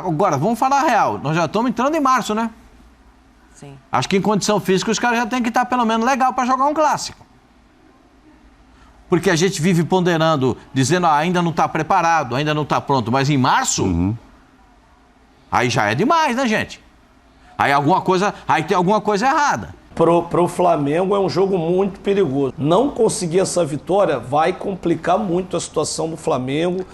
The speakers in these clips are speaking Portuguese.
Agora, vamos falar a real. Nós já estamos entrando em março, né? Sim. Acho que em condição física os caras já têm que estar pelo menos legal para jogar um clássico. Porque a gente vive ponderando, dizendo, ainda não está preparado, ainda não está pronto. Mas em março, aí já é demais, né, gente? Aí tem alguma coisa errada. Pro Flamengo é um jogo muito perigoso. Não conseguir essa vitória vai complicar muito a situação do Flamengo,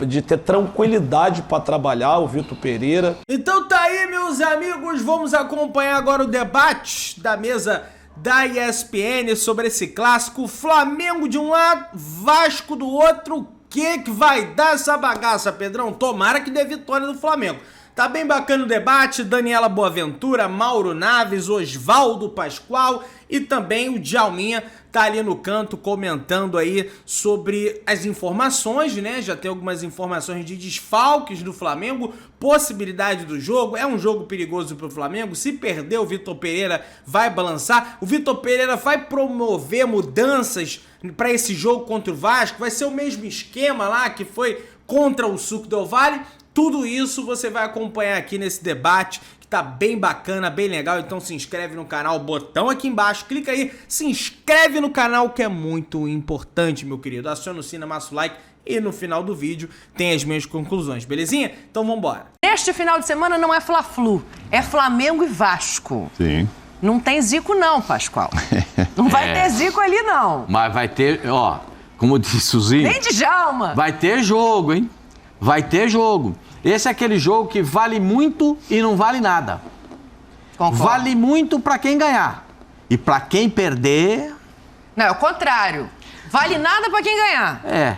de ter tranquilidade para trabalhar, o Vitor Pereira. Então tá aí, meus amigos, vamos acompanhar agora o debate da mesa da ESPN sobre esse clássico. Flamengo de um lado, Vasco do outro. O que vai dar essa bagaça, Pedrão? Tomara que dê vitória do Flamengo. Tá bem bacana o debate, Daniela Boaventura, Mauro Naves, Oswaldo Pascoal e também o Djalminha tá ali no canto comentando aí sobre as informações, né? Já tem algumas informações de desfalques do Flamengo, possibilidade do jogo, é um jogo perigoso pro Flamengo, se perder o Vitor Pereira vai balançar, o Vitor Pereira vai promover mudanças para esse jogo contra o Vasco, vai ser o mesmo esquema lá que foi contra o Suco Del Valle. Tudo isso você vai acompanhar aqui nesse debate, que tá bem bacana, bem legal. Então se inscreve no canal, botão aqui embaixo, clica aí, se inscreve no canal, que é muito importante, meu querido. Aciona o sininho, amassa o like e no final do vídeo tem as minhas conclusões, belezinha? Então vambora. Neste final de semana não é Fla-Flu, é Flamengo e Vasco. Sim. Não tem Zico não, Pascoal. Não vai ter Zico ali não. Mas vai ter, ó, como disse o Zinho... Nem Djalma. Vai ter jogo, hein? Vai ter jogo. Esse é aquele jogo que vale muito e não vale nada. Concordo. Vale muito pra quem ganhar. E pra quem perder... Não, é o contrário. Vale nada pra quem ganhar. É.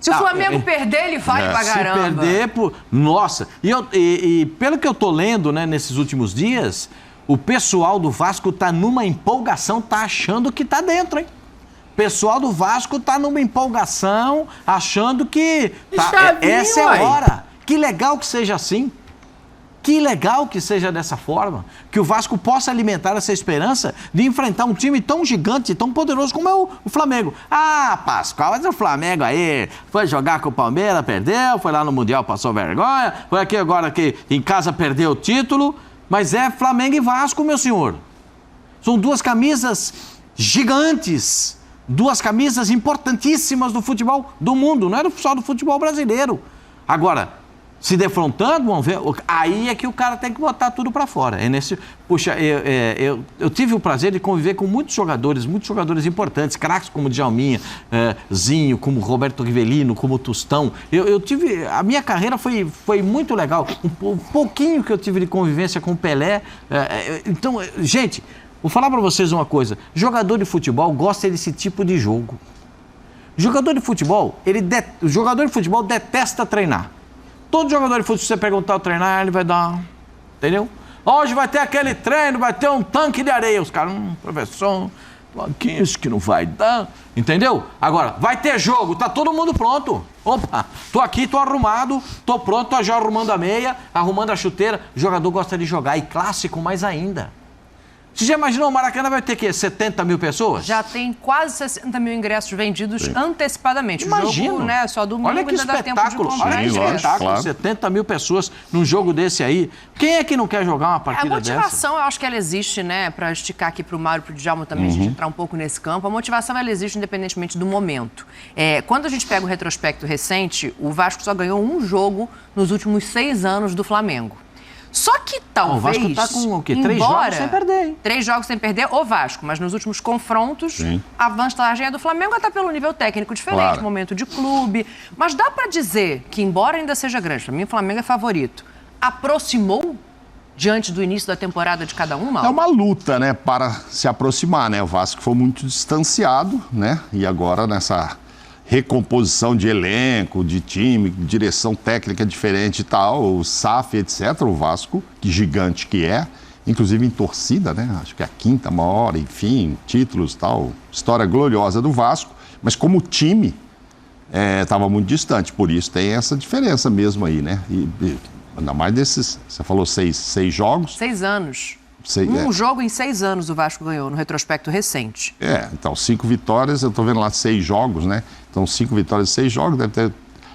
Se o Flamengo perder, ele vale pra caramba. Se perder, nossa. E pelo que eu tô lendo, né, nesses últimos dias, o pessoal do Vasco tá numa empolgação, tá achando que tá dentro, hein? O pessoal do Vasco tá numa empolgação, achando que essa é a hora. Que legal que seja assim. Que legal que seja dessa forma. Que o Vasco possa alimentar essa esperança de enfrentar um time tão gigante, tão poderoso como é o Flamengo. Ah, Pascoal, mas o Flamengo aí foi jogar com o Palmeiras, perdeu, foi lá no Mundial, passou vergonha, foi aqui agora que em casa perdeu o título. Mas é Flamengo e Vasco, meu senhor. São duas camisas gigantes, duas camisas importantíssimas do futebol do mundo, não é só do futebol brasileiro. Agora, se defrontando, vamos ver, aí é que o cara tem que botar tudo pra fora. Puxa, eu tive o prazer de conviver com muitos jogadores importantes, craques como Djalminha, Zinho, como Roberto Rivelino, como Tostão. A minha carreira foi muito legal. Um pouquinho que eu tive de convivência com o Pelé. Então, gente, vou falar pra vocês uma coisa. Jogador de futebol gosta desse tipo de jogo. Jogador de futebol, o jogador de futebol detesta treinar. Todo jogador de futebol, se você perguntar ao treinar, ele vai dar... Entendeu? Hoje vai ter aquele treino, vai ter um tanque de areia. Os caras, professor, isso que não vai dar. Entendeu? Agora, vai ter jogo, tá todo mundo pronto. Opa, tô aqui, tô arrumado, tô pronto, tô já arrumando a meia, arrumando a chuteira. O jogador gosta de jogar, e clássico mais ainda. Você já imaginou, o Maracanã vai ter, 70 mil pessoas? Já tem quase 60 mil ingressos vendidos antecipadamente. Imagina. O jogo, né, só domingo, olha que ainda dá tempo de comprar. Olha que espetáculo, claro. 70 mil pessoas num jogo desse aí. Quem é que não quer jogar uma partida dessa? A motivação, eu acho que ela existe, né, para esticar aqui para o Mário e para o Djalma também, a gente entrar um pouco nesse campo. A motivação, ela existe independentemente do momento. Quando a gente pega o retrospecto recente, o Vasco só ganhou um jogo nos últimos 6 anos do Flamengo. Só que talvez... O Vasco tá com o quê? 3 jogos sem perder, hein? 3 jogos sem perder, o Vasco. Mas nos últimos confrontos, a vantagem é do Flamengo, até pelo nível técnico diferente, momento de clube. Mas dá pra dizer que, embora ainda seja grande, pra mim o Flamengo é favorito, aproximou diante do início da temporada de cada um, Mauro? É uma luta, né, para se aproximar, né? O Vasco foi muito distanciado, né? E agora nessa... recomposição de elenco, de time, direção técnica diferente e tal, o SAF, etc. O Vasco, que gigante que é, inclusive em torcida, né? Acho que é a 5ª maior, enfim, títulos e tal, história gloriosa do Vasco, mas como time estava muito distante, por isso tem essa diferença mesmo aí, né? E ainda mais desses, você falou 6 jogos. 6 anos. Um jogo em 6 anos o Vasco ganhou, no retrospecto recente. Então 5 vitórias, eu estou vendo lá 6 jogos, né? Então 5 vitórias e 6 jogos, deve ter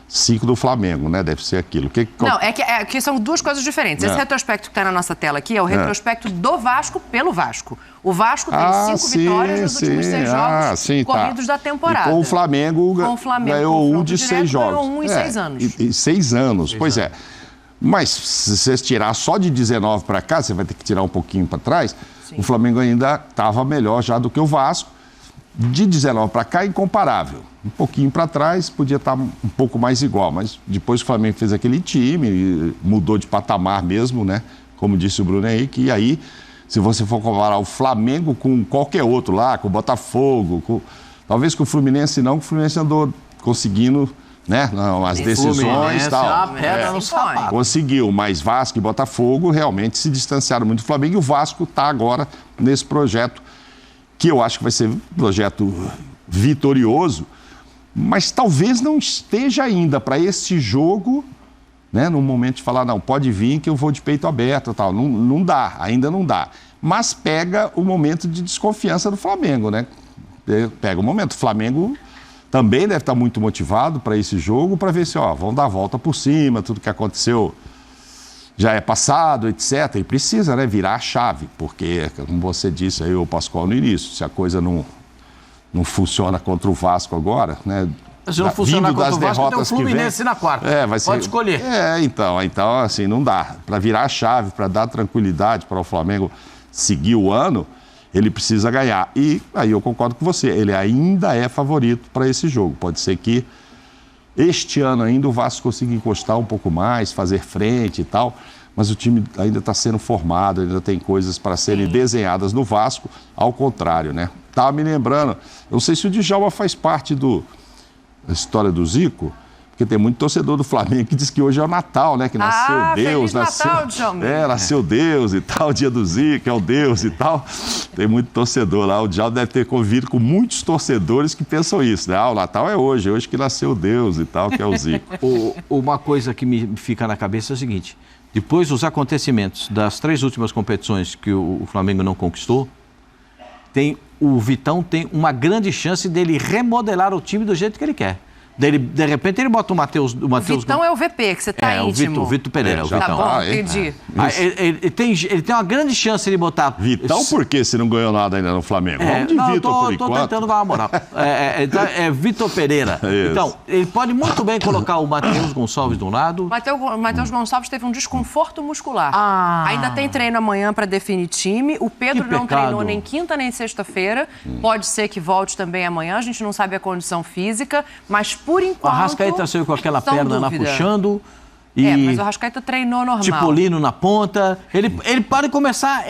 5 do Flamengo, né? Deve ser aquilo. Não, é que são duas coisas diferentes. Esse retrospecto que está na nossa tela aqui é o retrospecto do Vasco pelo Vasco. O Vasco tem 5 vitórias nos últimos 6 jogos corridos da temporada. E com o Flamengo ganhou um de 6 jogos. Ganhou um em 6 anos. E 6 anos, pois é. Mas se você tirar só de 19 para cá, você vai ter que tirar um pouquinho para trás, o Flamengo ainda estava melhor já do que o Vasco. De 19 para cá, incomparável. Um pouquinho para trás, podia estar um pouco mais igual. Mas depois que o Flamengo fez aquele time, mudou de patamar mesmo, né? Como disse o Bruno Henrique. E aí, se você for comparar o Flamengo com qualquer outro lá, com o Botafogo, talvez com o Fluminense não, que o Fluminense andou conseguindo, né? As decisões e tal. Conseguiu, mas Vasco e Botafogo realmente se distanciaram muito do Flamengo. E o Vasco está agora nesse projeto, que eu acho que vai ser um projeto vitorioso, mas talvez não esteja ainda para esse jogo, né, no momento de falar, não, pode vir que eu vou de peito aberto e tal. Não dá, ainda não dá. Mas pega o momento de desconfiança do Flamengo, né? Pega o momento. O Flamengo também deve estar muito motivado para esse jogo, para ver se, vão dar a volta por cima, tudo que aconteceu já é passado, etc. E precisa, né, virar a chave, porque, como você disse aí, o Pascoal, no início, se a coisa não funciona contra o Vasco agora, né? Se não funcionar contra o Vasco, tem o Fluminense na quarta. Pode escolher. Então, assim, não dá. Para virar a chave, para dar tranquilidade para o Flamengo seguir o ano, ele precisa ganhar. E aí eu concordo com você, ele ainda é favorito para esse jogo. Pode ser que este ano ainda o Vasco consiga encostar um pouco mais, fazer frente e tal, mas o time ainda está sendo formado, ainda tem coisas para serem desenhadas no Vasco, ao contrário, né? Estava me lembrando, eu não sei se o Djalma faz parte da história do Zico, porque tem muito torcedor do Flamengo que diz que hoje é o Natal, né? Que nasceu Deus, Natal, Djalma. Nasceu Deus e tal, dia do Zico, é o Deus e tal. Tem muito torcedor lá. O Djalma deve ter convivido com muitos torcedores que pensam isso, né? O Natal é hoje que nasceu Deus e tal, que é o Zico. Uma coisa que me fica na cabeça é o seguinte: depois dos acontecimentos das 3 últimas competições que o Flamengo não conquistou, o Vitão tem uma grande chance dele remodelar o time do jeito que ele quer. De repente ele bota o Matheus... O Vitão é o VP, que você está íntimo. O Vitor Pereira, o Vitão. Tá bom, entendi. Ele tem uma grande chance de botar... Vitão, por que se não ganhou nada ainda no Flamengo? Vamos de Vitor, por enquanto. Estou tentando dar uma moral. Vitor Pereira. Então, ele pode muito bem colocar o Matheus Gonçalves de um lado. Matheus Gonçalves teve um desconforto muscular. Ainda tem treino amanhã para definir time. O Pedro não treinou nem quinta nem sexta-feira. Pode ser que volte também amanhã. A gente não sabe a condição física, mas por enquanto... O Arrascaeta saiu com aquela perna lá puxando. Mas o Arrascaeta treinou normal. Tipolino na ponta. Ele pode começar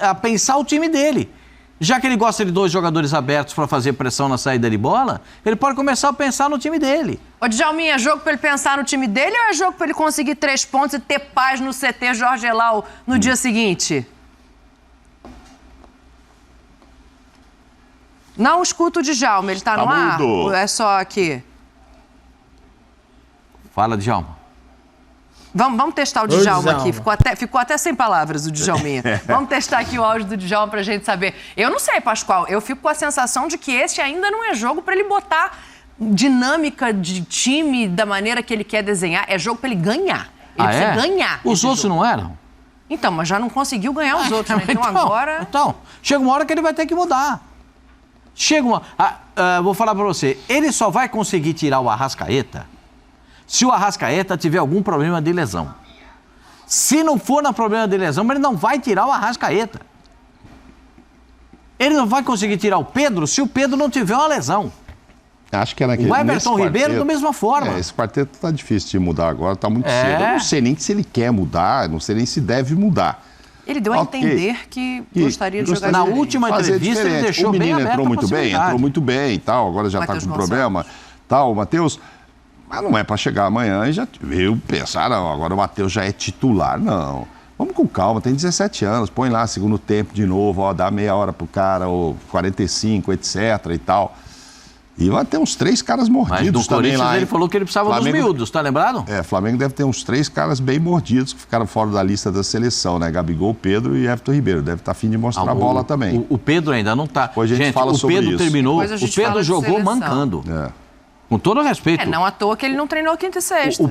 a pensar o time dele. Já que ele gosta de 2 jogadores abertos para fazer pressão na saída de bola, ele pode começar a pensar no time dele. Ô, Djalminha, é jogo para ele pensar no time dele ou é jogo para ele conseguir 3 pontos e ter paz no CT Jorge Elal no dia seguinte? Não escuta o Djalma, ele está no ar? Ou é só aqui? Fala, Djalma. Vamos testar o Djalma aqui. Ficou até sem palavras o Djalminha. Vamos testar aqui o áudio do Djalma pra gente saber. Eu não sei, Pascoal, eu fico com a sensação de que esse ainda não é jogo para ele botar dinâmica de time da maneira que ele quer desenhar. É jogo para ele ganhar. Ele precisa ganhar. Os outros não eram? Então, mas já não conseguiu ganhar os outros, né? Então agora... Então, chega uma hora que ele vai ter que mudar. Vou falar pra você, ele só vai conseguir tirar o Arrascaeta se o Arrascaeta tiver algum problema de lesão. Se não for no problema de lesão, ele não vai tirar o Arrascaeta. Ele não vai conseguir tirar o Pedro se o Pedro não tiver uma lesão. Acho que é naquele... O Everton Ribeiro da mesma forma. Esse quarteto tá difícil de mudar agora, tá muito cedo. Eu não sei nem se ele quer mudar, não sei nem se deve mudar. Ele deu a entender que gostaria de jogar na última entrevista, ele deixou bem aberto. O menino entrou muito bem e tal, agora já está com problema. O Matheus, mas não é para chegar amanhã e já veio pensar, não, agora o Matheus já é titular, não. Vamos com calma, tem 17 anos, põe lá segundo tempo de novo, dá meia hora pro cara, ou 45, etc e tal. E vai ter uns 3 caras mordidos também lá. Ele falou que ele precisava dos miúdos, tá lembrado? Flamengo deve ter uns 3 caras bem mordidos que ficaram fora da lista da seleção, né? Gabigol, Pedro e Everton Ribeiro. Deve estar a fim de mostrar a bola também. O Pedro ainda não tá. Depois a gente fala sobre o Pedro isso. terminou, o Pedro jogou mancando. Com todo respeito. Não à toa que ele não treinou quinta e sexta. O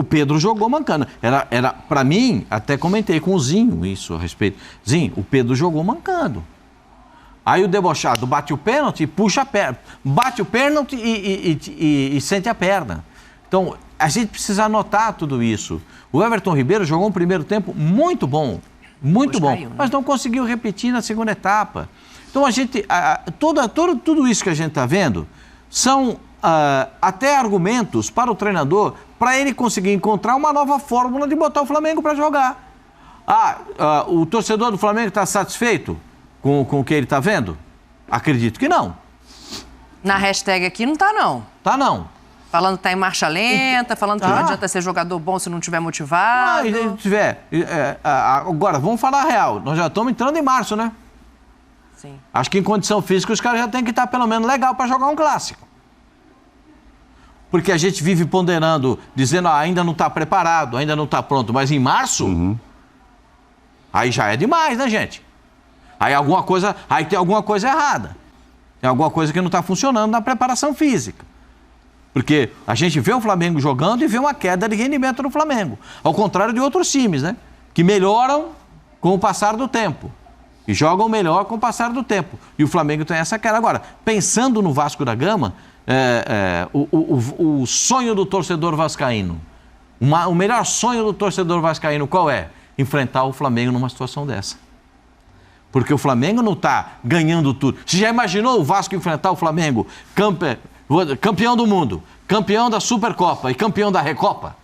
Pedro jogou mancando. Para mim, até comentei com o Zinho isso a respeito. Zinho, o Pedro jogou mancando. Aí o debochado bate o pênalti e puxa a perna. Bate o pênalti e sente a perna. Então, a gente precisa anotar tudo isso. O Everton Ribeiro jogou um primeiro tempo muito bom. Muito bom. Caiu, né? Mas não conseguiu repetir na segunda etapa. Então, tudo isso que a gente está vendo são até argumentos para o treinador para ele conseguir encontrar uma nova fórmula de botar o Flamengo para jogar. O torcedor do Flamengo está satisfeito com o que ele está vendo? Acredito que não. Na hashtag aqui não tá, não. Tá, não. Falando que tá em marcha lenta, falando que não adianta ser jogador bom se não tiver motivado. Agora, vamos falar a real. Nós já estamos entrando em março, né? Sim. Acho que em condição física os caras já têm que estar pelo menos legal para jogar um clássico. Porque a gente vive ponderando, dizendo ainda não está preparado, ainda não está pronto. Mas em março, aí já é demais, né, gente? Aí tem alguma coisa errada. Tem alguma coisa que não está funcionando na preparação física. Porque a gente vê o Flamengo jogando e vê uma queda de rendimento no Flamengo. Ao contrário de outros times, né? Que melhoram com o passar do tempo. E jogam melhor com o passar do tempo. E o Flamengo tem essa queda. Agora, pensando no Vasco da Gama, o sonho do torcedor vascaíno, o melhor sonho do torcedor vascaíno qual é? Enfrentar o Flamengo numa situação dessa. Porque o Flamengo não está ganhando tudo. Você já imaginou o Vasco enfrentar o Flamengo campeão do mundo, campeão da Supercopa e campeão da Recopa?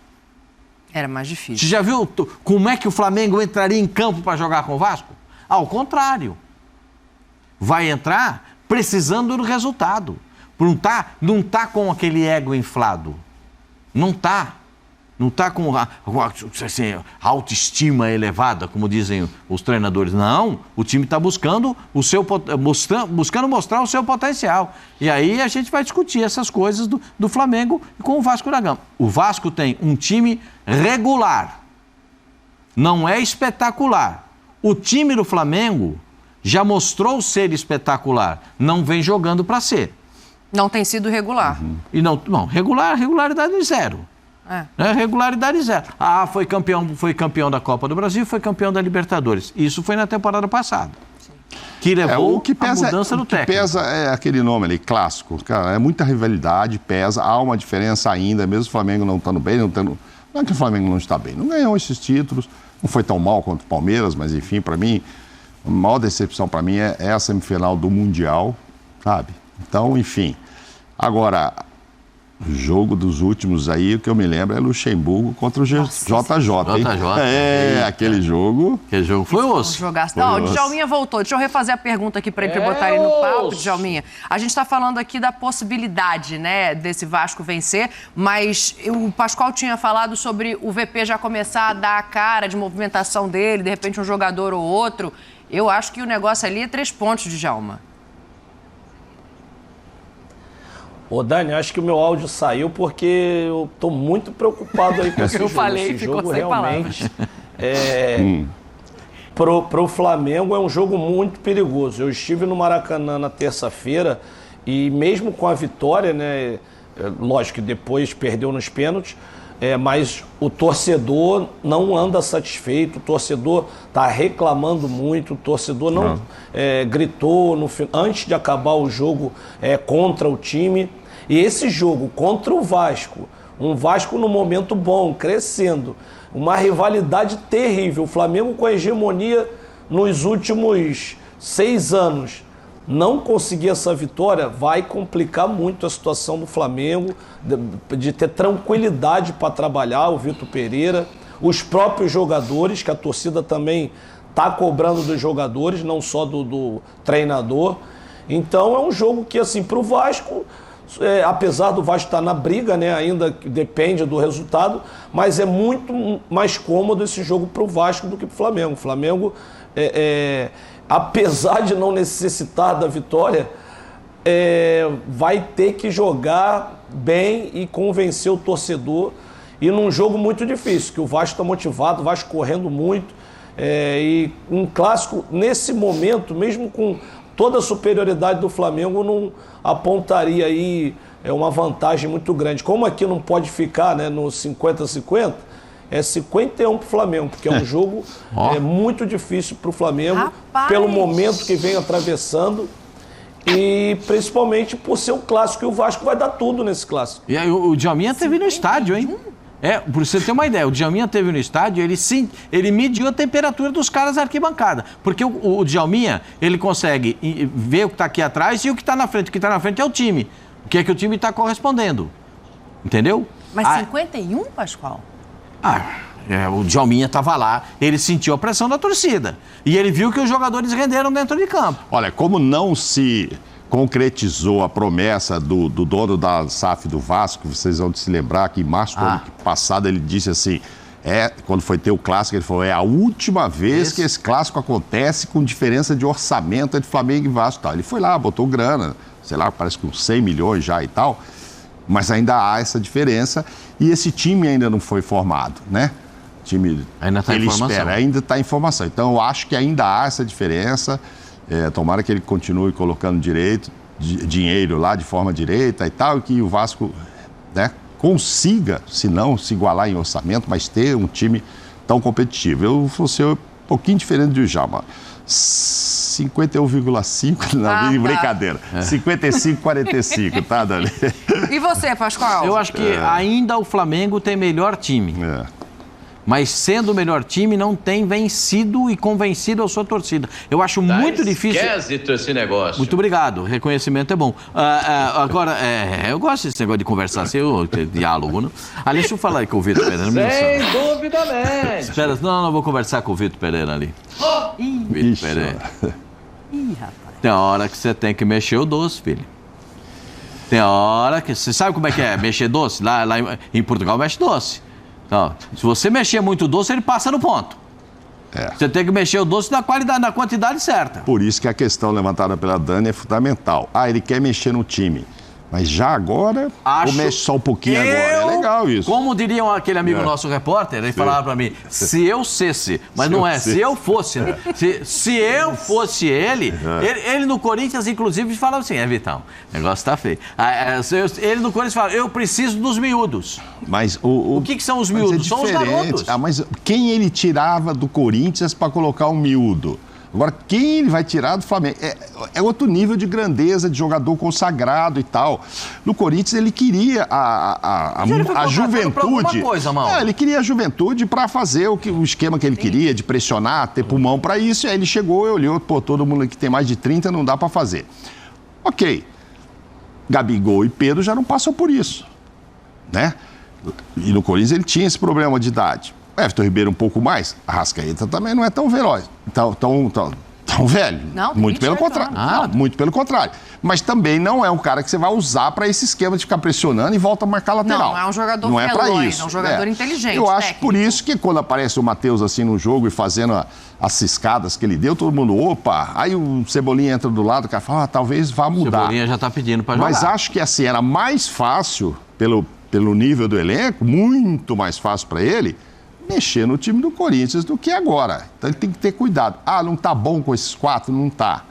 Era mais difícil. Você já viu como é que o Flamengo entraria em campo para jogar com o Vasco? Ao contrário. Vai entrar precisando do resultado. Não tá com aquele ego inflado. Não tá. Não está com assim, autoestima elevada, como dizem os treinadores. Não, o time está buscando mostrar o seu potencial. E aí a gente vai discutir essas coisas do Flamengo com o Vasco da Gama. O Vasco tem um time regular, não é espetacular. O time do Flamengo já mostrou ser espetacular, não vem jogando para ser. Não tem sido regular. E regularidade zero. Regularidade zero. Foi campeão da Copa do Brasil, foi campeão da Libertadores. Isso foi na temporada passada. Sim. Que levou a mudança do técnico. O que pesa é aquele nome ali, clássico. Cara, é muita rivalidade, pesa. Há uma diferença ainda, mesmo o Flamengo não estando bem, não é que o Flamengo não está bem. Não ganhou esses títulos, não foi tão mal quanto o Palmeiras, mas enfim, para mim, a maior decepção para mim é a semifinal do Mundial, sabe? Então, enfim. Agora, o jogo dos últimos aí, o que eu me lembro é Luxemburgo contra o JJ. Aquele jogo. Aquele jogo foi osso. O Djalminha voltou. Deixa eu refazer a pergunta aqui para ele botar ele no palco, Djalminha. A gente está falando aqui da possibilidade, né, desse Vasco vencer, mas o Pascoal tinha falado sobre o VP já começar a dar a cara de movimentação dele, de repente um jogador ou outro. Eu acho que o negócio ali é 3 pontos, Djalma. Ô, Dani, acho que o meu áudio saiu porque eu tô muito preocupado aí com esse jogo. Falei, esse ficou jogo sem realmente pro Flamengo é um jogo muito perigoso. Eu estive no Maracanã na terça-feira e mesmo com a vitória, né, lógico que depois perdeu nos pênaltis, mas o torcedor não anda satisfeito, o torcedor está reclamando muito, o torcedor não. Gritou antes de acabar o jogo contra o time. E esse jogo contra o Vasco, um Vasco no momento bom, crescendo, uma rivalidade terrível, o Flamengo com a hegemonia nos últimos 6 anos, não conseguir essa vitória vai complicar muito a situação do Flamengo, de ter tranquilidade para trabalhar, o Vitor Pereira, os próprios jogadores, que a torcida também está cobrando dos jogadores, não só do treinador. Então é um jogo que, assim, para o Vasco, apesar do Vasco estar na briga, né, ainda depende do resultado, mas é muito mais cômodo esse jogo para o Vasco do que para o Flamengo. O Flamengo, apesar de não necessitar da vitória, vai ter que jogar bem e convencer o torcedor. E num jogo muito difícil, que o Vasco está motivado, o Vasco correndo muito. E um clássico, nesse momento, mesmo com toda a superioridade do Flamengo, não apontaria aí uma vantagem muito grande. Como aqui não pode ficar, né, no 50-50, é 51 para o Flamengo, porque é um jogo muito difícil para o Flamengo, Rapaz! Pelo momento que vem atravessando e principalmente por ser um clássico, e o Vasco vai dar tudo nesse clássico. E aí, o Djalminha teve no estádio, hein? Por você ter uma ideia, o Djalminha teve no estádio, ele mediu a temperatura dos caras da arquibancada. Porque o Djalminha, ele consegue ver o que está aqui atrás e o que está na frente. O que está na frente é o time. O que é que o time está correspondendo. Entendeu? Mas 51, Pascoal? O Djalminha estava lá, ele sentiu a pressão da torcida. E ele viu que os jogadores renderam dentro de campo. Olha, como não se concretizou a promessa do dono da SAF do Vasco, vocês vão se lembrar que em março do ano passado ele disse assim, quando foi ter o clássico, ele falou, é a última vez que esse clássico acontece com diferença de orçamento entre Flamengo e Vasco. Tal. Ele foi lá, botou grana, sei lá, parece que uns 100 milhões já e tal, mas ainda há essa diferença e esse time ainda não foi formado, né? O time ainda está em formação. Ainda está em formação. Então eu acho que ainda há essa diferença. Tomara que ele continue colocando dinheiro lá de forma direita e tal, e que o Vasco, né, consiga, se não se igualar em orçamento, mas ter um time tão competitivo. Eu vou ser um pouquinho diferente do Djalma. 51,5, não, brincadeira. 55,45, tá, Dani? E você, Pascoal? Eu acho que ainda o Flamengo tem melhor time. Mas sendo o melhor time, não tem vencido e convencido a sua torcida. Eu acho muito difícil... Esquisito esse negócio. Muito obrigado, o reconhecimento é bom. Agora, eu gosto desse negócio de conversar, assim, diálogo, né? Ali, deixa eu falar aí com o Vitor Pereira. Sem duvidamente. Espera, não, vou conversar com o Vitor Pereira ali. Vitor Pereira. Rapaz. Tem hora que você tem que mexer o doce, filho. Tem hora que... Você sabe como é que é mexer doce? Lá em Portugal mexe doce. Então, se você mexer muito doce, ele passa no ponto. Você tem que mexer o doce na qualidade, na quantidade certa. Por isso que a questão levantada pela Dani é fundamental. Ele quer mexer no time. Mas já agora, ou mexe só um pouquinho agora. É legal isso. Como diria aquele amigo nosso repórter, ele falava pra mim, se eu fosse, mas não é, se eu fosse, né? Se eu fosse ele no Corinthians, inclusive, falava assim, Vitão, o negócio tá feio. Ele no Corinthians fala, eu preciso dos miúdos. Mas o que são os miúdos? São os garotos. Mas quem ele tirava do Corinthians para colocar um miúdo? Agora, quem ele vai tirar do Flamengo? É outro nível de grandeza, de jogador consagrado e tal. No Corinthians, ele queria a juventude. Ele queria a juventude para fazer o esquema que ele queria, de pressionar, ter pulmão para isso. E aí ele chegou e olhou, todo mundo que tem mais de 30 não dá para fazer. Ok. Gabigol e Pedro já não passam por isso, né? E no Corinthians ele tinha esse problema de idade. Everton Ribeiro um pouco mais, a Arrascaeta também não é tão veloz, tão velho. Não, muito pelo contrário. Muito pelo contrário. Mas também não é um cara que você vai usar para esse esquema de ficar pressionando e volta a marcar lateral. Não é um jogador não é para isso. É um jogador inteligente. Eu acho por isso que quando aparece o Matheus assim no jogo e fazendo as ciscadas que ele deu, todo mundo, opa, aí o Cebolinha entra do lado, o cara fala, talvez vá mudar. O Cebolinha já tá pedindo para jogar. Mas acho que assim, era mais fácil, pelo nível do elenco, muito mais fácil para ele, mexer no time do Corinthians do que agora. Então ele tem que ter cuidado. Não tá bom com esses 4? Não tá.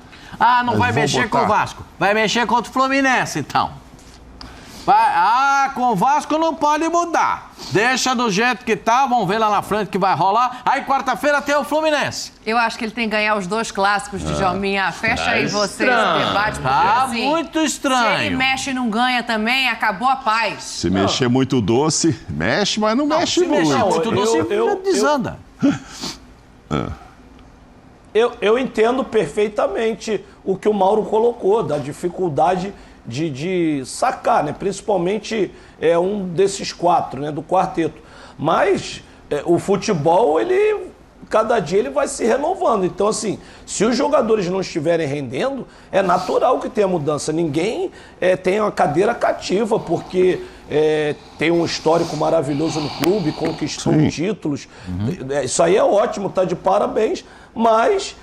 Não vai mexer com o Vasco. Vai mexer contra o Fluminense, então. Com o Vasco não pode mudar. Deixa do jeito que tá, vamos ver lá na frente que vai rolar. Aí quarta-feira tem o Fluminense. Eu acho que ele tem que ganhar os 2 clássicos de Djalminha. Fecha aí você esse debate. Tá assim, muito estranho. Se ele mexe e não ganha também, acabou a paz. Se mexer muito doce, mexe, mas não mexe muito. Se mexer muito doce, desanda. Eu entendo perfeitamente o que o Mauro colocou, da dificuldade de sacar, né? Principalmente um desses 4, né? Do quarteto. Mas o futebol, cada dia ele vai se renovando. Então, assim, se os jogadores não estiverem rendendo, é natural que tenha mudança. Ninguém tem uma cadeira cativa, porque tem um histórico maravilhoso no clube, conquistou títulos. Isso aí é ótimo, tá de parabéns. Mas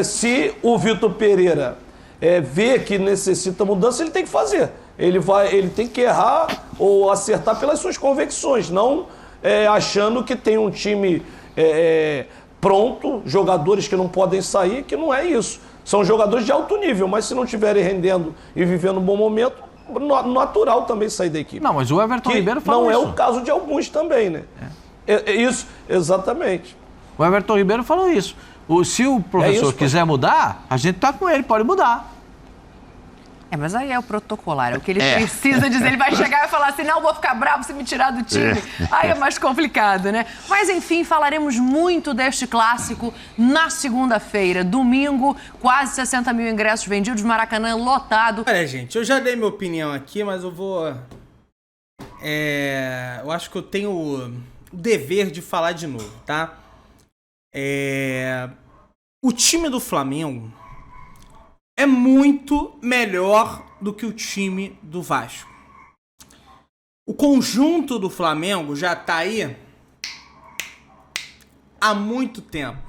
se o Vitor Pereira vê que necessita mudança, ele tem que fazer. Ele tem que errar ou acertar pelas suas convicções, não achando que tem um time pronto, jogadores que não podem sair, que não é isso. São jogadores de alto nível, mas se não estiverem rendendo e vivendo um bom momento, natural também sair da equipe. Não, mas o Everton Ribeiro falou não isso. Não é o caso de alguns também, né? Isso, exatamente. O Everton Ribeiro falou isso. Se o professor quiser mudar, a gente tá com ele, pode mudar. Mas aí é o protocolar, é o que ele precisa dizer. Ele vai chegar e falar assim, não, vou ficar bravo se me tirar do time. Aí é mais complicado, né? Mas, enfim, falaremos muito deste clássico na segunda-feira. Domingo, quase 60 mil ingressos vendidos, Maracanã lotado. Olha, gente, eu já dei minha opinião aqui, mas eu vou... eu acho que eu tenho o dever de falar de novo, tá? O time do Flamengo é muito melhor do que o time do Vasco. O conjunto do Flamengo já tá aí há muito tempo.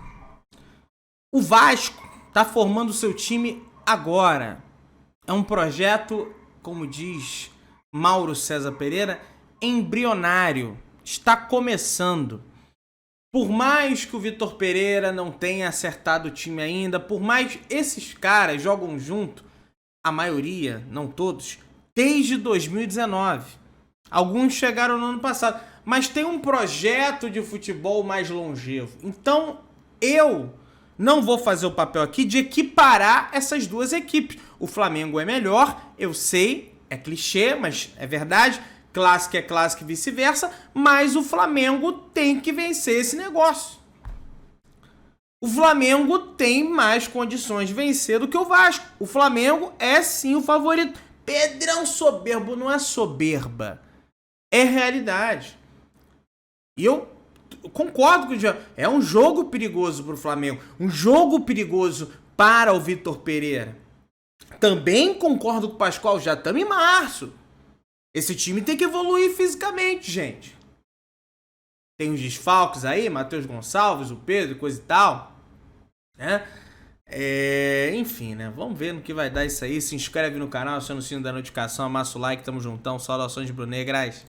O Vasco tá formando seu time agora. É um projeto, como diz Mauro César Pereira, embrionário. Está começando. Por mais que o Vitor Pereira não tenha acertado o time ainda, por mais esses caras jogam junto, a maioria, não todos, desde 2019. Alguns chegaram no ano passado, mas tem um projeto de futebol mais longevo. Então, eu não vou fazer o papel aqui de equiparar essas duas equipes. O Flamengo é melhor, eu sei, é clichê, mas é verdade. Clássico é clássico e vice-versa, mas o Flamengo tem que vencer esse negócio. O Flamengo tem mais condições de vencer do que o Vasco. O Flamengo é sim o favorito. Pedrão soberbo não é soberba, é realidade. E eu concordo com o Jean. É um jogo perigoso para o Flamengo, um jogo perigoso para o Vitor Pereira. Também concordo com o Pascoal, já estamos em março. Esse time tem que evoluir fisicamente, gente. Tem os desfalques aí, Matheus Gonçalves, o Pedro, coisa e tal. Né? Enfim, né? Vamos ver no que vai dar isso aí. Se inscreve no canal, aciona o sino da notificação, amassa o like, tamo juntão. Saudações de Brunegras.